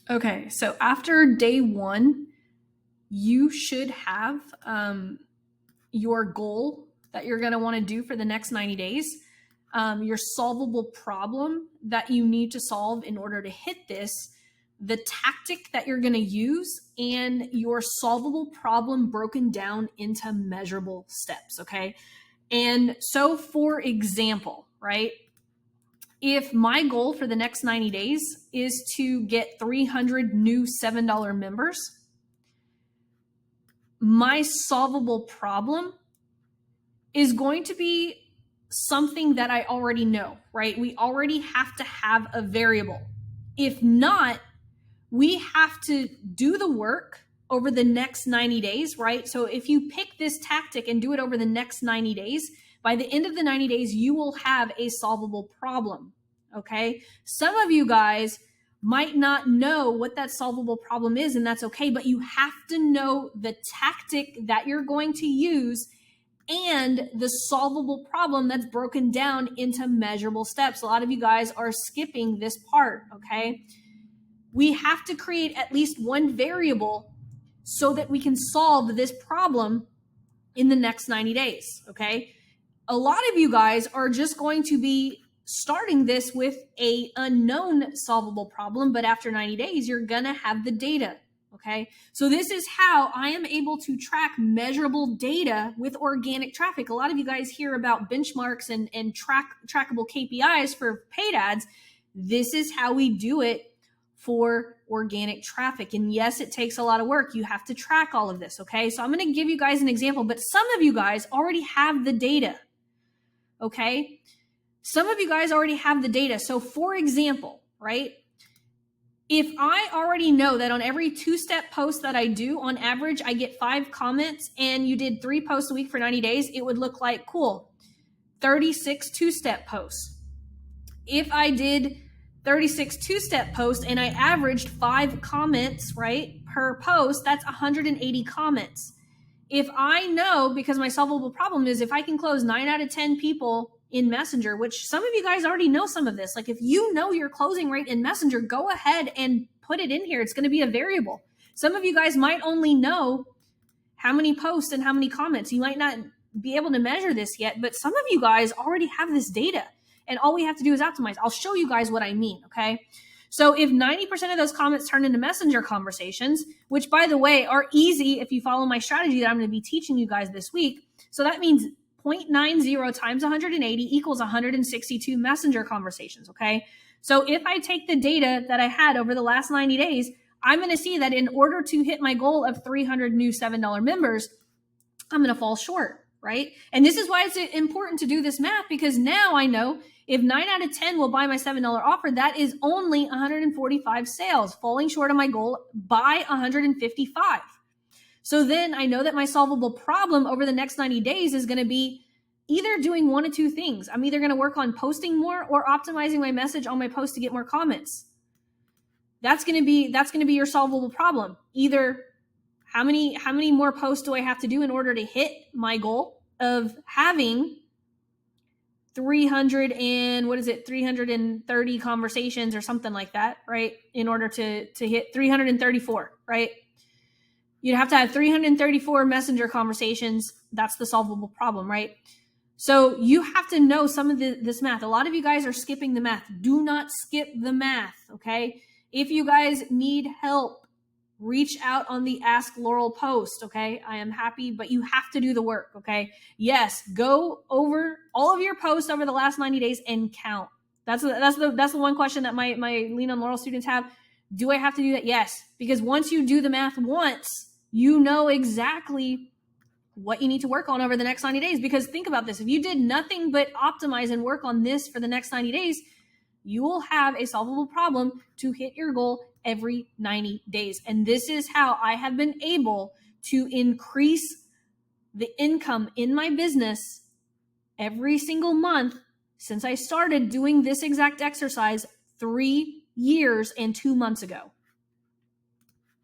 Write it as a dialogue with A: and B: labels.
A: Okay, so after day one, you should have your goal that you're going to want to do for the next 90 days, your solvable problem that you need to solve in order to hit this, the tactic that you're going to use, and your solvable problem broken down into measurable steps. Okay. And so, for example, right, if my goal for the next 90 days is to get 300 new $7 members, my solvable problem is going to be something that I already know, right? We already have to have a variable. If not, we have to do the work over the next 90 days, right? So if you pick this tactic and do it over the next 90 days, by the end of the 90 days, you will have a solvable problem, okay? Some of you guys might not know what that solvable problem is, and that's okay, but you have to know the tactic that you're going to use and the solvable problem that's broken down into measurable steps. A lot of you guys are skipping this part, okay? We have to create at least one variable so that we can solve this problem in the next 90 days, okay? A lot of you guys are just going to be starting this with a unknown solvable problem, but after 90 days, you're gonna have the data, okay? So this is how I am able to track measurable data with organic traffic. A lot of you guys hear about benchmarks and trackable KPIs for paid ads. This is how we do it for organic traffic. And yes, it takes a lot of work. You have to track all of this, okay? So I'm going to give you guys an example, but some of you guys already have the data, okay? Some of you guys already have the data. So for example, right? If I already know that on every two-step post that I do, on average, I get 5 comments and you did 3 posts a week for 90 days, it would look like, cool, 36 two-step posts. If I did 36 two-step posts and I averaged 5 comments, right, per post, that's 180 comments. If I know, because my solvable problem is if I can close 9 out of 10 people in Messenger, which some of you guys already know some of this, like if you know your closing rate in Messenger, go ahead and put it in here. It's going to be a variable. Some of you guys might only know how many posts and how many comments. You might not be able to measure this yet, but some of you guys already have this data. And all we have to do is optimize. I'll show you guys what I mean, okay? So if 90% of those comments turn into Messenger conversations, which by the way are easy if you follow my strategy that I'm going to be teaching you guys this week. So that means 0.90 times 180 equals 162 Messenger conversations, okay? So if I take the data that I had over the last 90 days, I'm going to see that in order to hit my goal of 300 new $7 members, I'm going to fall short, right? And this is why it's important to do this math, because now I know if 9 out of 10 will buy my $7 offer, that is only 145 sales, falling short of my goal by 155. So then I know that my solvable problem over the next 90 days is going to be either doing one of two things. I'm either going to work on posting more or optimizing my message on my post to get more comments. That's going to be your solvable problem. Either how many more posts do I have to do in order to hit my goal of having 330 conversations or something like that, right? In order to hit 334, right? You'd have to have 334 Messenger conversations. That's the solvable problem, right? So you have to know some of this math. A lot of you guys are skipping the math. Do not skip the math, okay? If you guys need help, reach out on the Ask Laurel post, okay? I am happy, but you have to do the work, okay? Yes, go over all of your posts over the last 90 days and count. That's the one question that my Lean on Laurel students have. Do I have to do that? Yes, because once you do the math once, you know exactly what you need to work on over the next 90 days. Because think about this. If you did nothing but optimize and work on this for the next 90 days, you will have a solvable problem to hit your goal every 90 days. And this is how I have been able to increase the income in my business every single month since I started doing this exact exercise 3 years and 2 months ago.